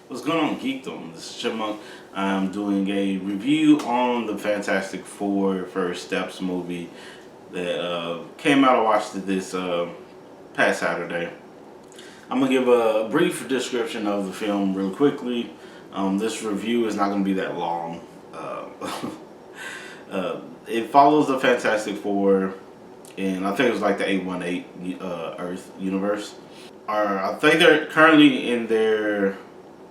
What's going on, Geekdom? This is Chipmunk. I'm doing a review on the Fantastic Four First Steps movie that came out. I watched it this past Saturday. I'm going to give a brief description of the film real quickly. This review is not going to be that long. It follows the Fantastic Four, and I think it was like the 818 Earth universe. I think they're currently in their,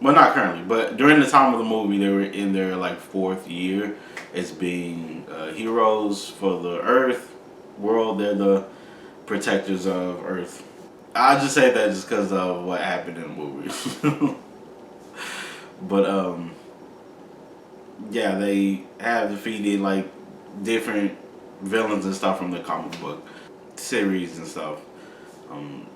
well, not currently, but during the time of the movie, they were in their like fourth year as being heroes for the Earth world. They're the protectors of Earth. I just say that just because of what happened in the movie. But yeah, they have defeated like different villains and stuff from the comic book series and stuff. Um,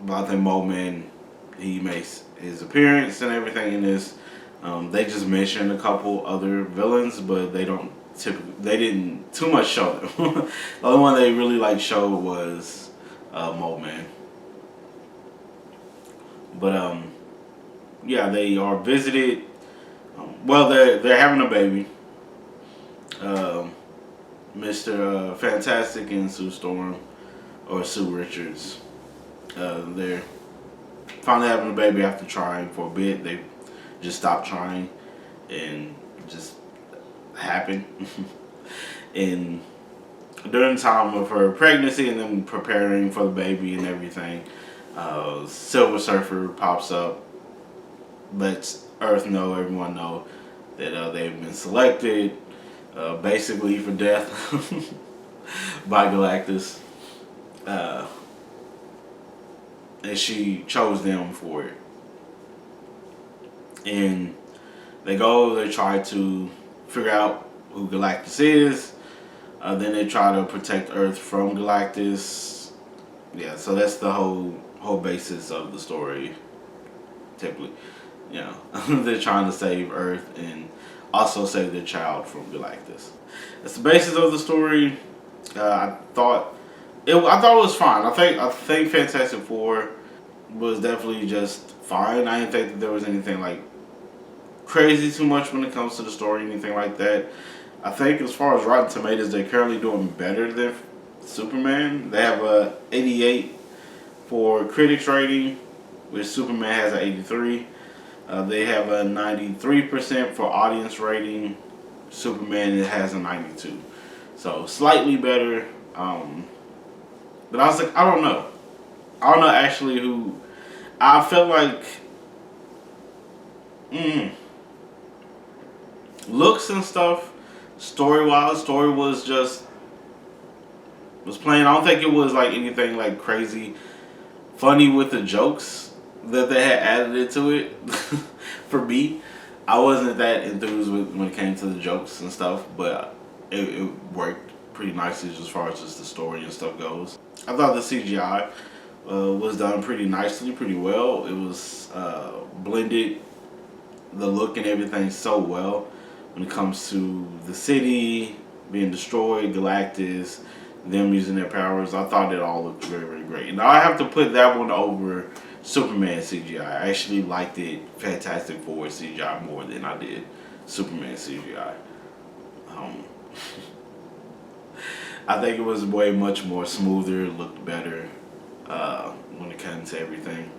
but I think Mo-Man, he makes his appearance and everything in this. They just mentioned a couple other villains, but they didn't too much show them. The only one they really like showed was Mo-Man. But yeah, they are visited. Well, they're having a baby. Mr. Fantastic and Sue Storm, or Sue Richards. They're finally having a baby after trying for a bit. They just stopped trying and just happened. And during the time of her pregnancy and them preparing for the baby and everything, Silver Surfer pops up, lets Earth know, everyone know that they've been selected, basically for death by Galactus. And she chose them for it. And they try to figure out who Galactus is. Then they try to protect Earth from Galactus. Yeah, so that's the whole basis of the story. Typically, you know, they're trying to save Earth and also save their child from Galactus. That's the basis of the story. I thought it was fine. I think Fantastic Four was definitely just fine. I didn't think that there was anything like crazy too much when it comes to the story, anything like that. I think as far as Rotten Tomatoes, they're currently doing better than Superman. They have a 88 for critics rating, which Superman has an 83. They have a 93% for audience rating. Superman has a 92. So slightly better. But I was like, I don't know. I don't know actually who. I felt like looks and stuff, story was plain. I don't think it was like anything like crazy funny with the jokes that they had added into it. For me, I wasn't that enthused when it came to the jokes and stuff, but it worked pretty nicely as far as just the story and stuff goes. I thought the CGI was done pretty nicely, pretty well. It was blended the look and everything so well when it comes to the city being destroyed, Galactus, them using their powers. I thought it all looked very, very great. And I have to put that one over Superman CGI. I actually liked it, Fantastic Four CGI, more than I did Superman CGI. I think it was way much more smoother, looked better when it came to everything.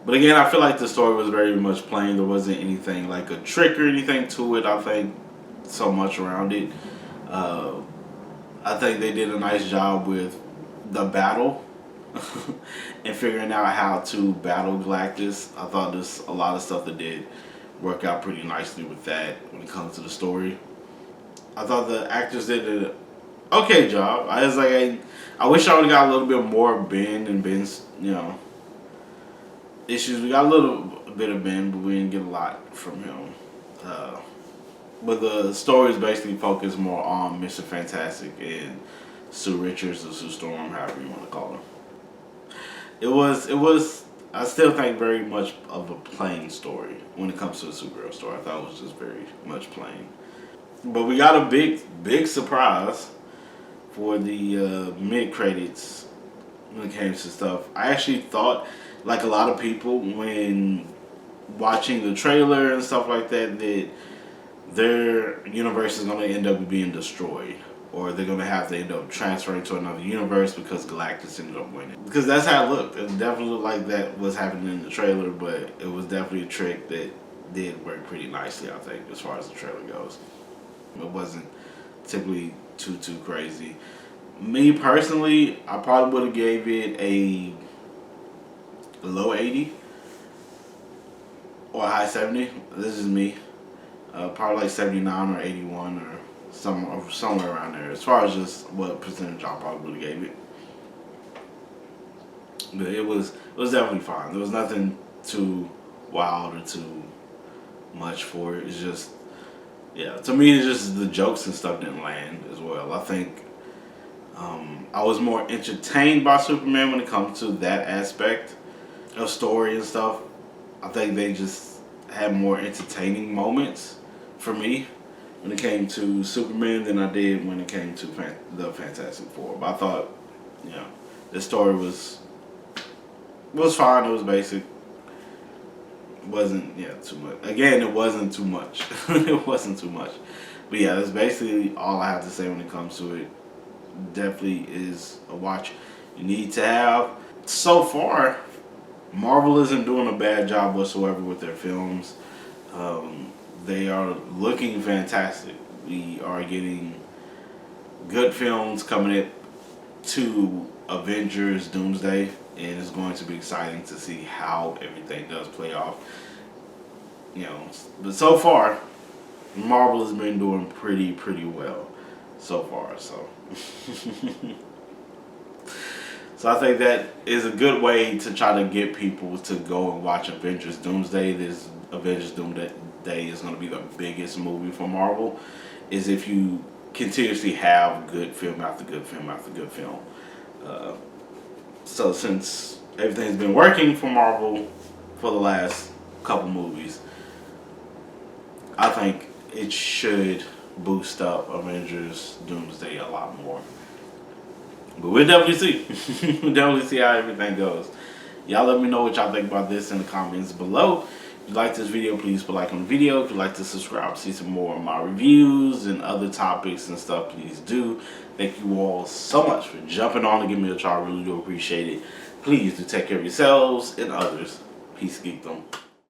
But again, I feel like the story was very much plain. There wasn't anything like a trick or anything to it. I think so much around it. I think they did a nice job with the battle and figuring out how to battle Galactus. I thought there's a lot of stuff that did work out pretty nicely with that when it comes to the story. I thought the actors did an okay job. I was like, I wish I would have got a little bit more Ben and Ben's, issues. We got a little bit of Ben, but we didn't get a lot from him. But the story is basically focused more on Mr. Fantastic and Sue Richards or Sue Storm, however you want to call her. It was. I still think very much of a plain story when it comes to a superhero story. I thought it was just very much plain. But we got a big surprise for the mid credits when it came to stuff. I actually thought, like a lot of people, when watching the trailer and stuff like that, that their universe is going to end up being destroyed, or they're going to have to end up transferring to another universe because Galactus ended up winning. Because that's how it looked. It definitely looked like that was happening in the trailer, but it was definitely a trick that did work pretty nicely, I think, as far as the trailer goes. It wasn't typically too crazy. Me personally, I probably would have gave it a low 80 or a high 70. This is me. Probably like 79 or 81 or somewhere around there. As far as just what percentage I probably would have gave it. But it was definitely fine. There was nothing too wild or too much for it. It's just, yeah, to me it's just the jokes and stuff didn't land as well. I think I was more entertained by Superman when it comes to that aspect of story and stuff. I think they just had more entertaining moments for me when it came to Superman than I did when it came to the Fantastic Four. But I thought, you know, the story was fine. It was basic. Wasn't too much. Again, it wasn't too much. It wasn't too much. But yeah, that's basically all I have to say when it comes to it. Definitely is a watch you need to have. So far, Marvel isn't doing a bad job whatsoever with their films. They are looking fantastic. We are getting good films coming in to Avengers Doomsday, and it's going to be exciting to see how everything does play off. You know, but so far, Marvel has been doing pretty well so far. So, so I think that is a good way to try to get people to go and watch Avengers Doomsday. This Avengers Doomsday is going to be the biggest movie for Marvel. Is if you continuously have good film after good film after good film. So since everything's been working for Marvel for the last couple movies, I think it should boost up Avengers Doomsday a lot more. But we'll definitely see. We'll definitely see how everything goes. Y'all let me know what y'all think about this in the comments below. If you like this video, please put a like on the video. If you'd like to subscribe to see some more of my reviews and other topics and stuff, please do. Thank you all so much for jumping on and giving me a try. I really do appreciate it. Please do take care of yourselves and others. Peace, geekdom.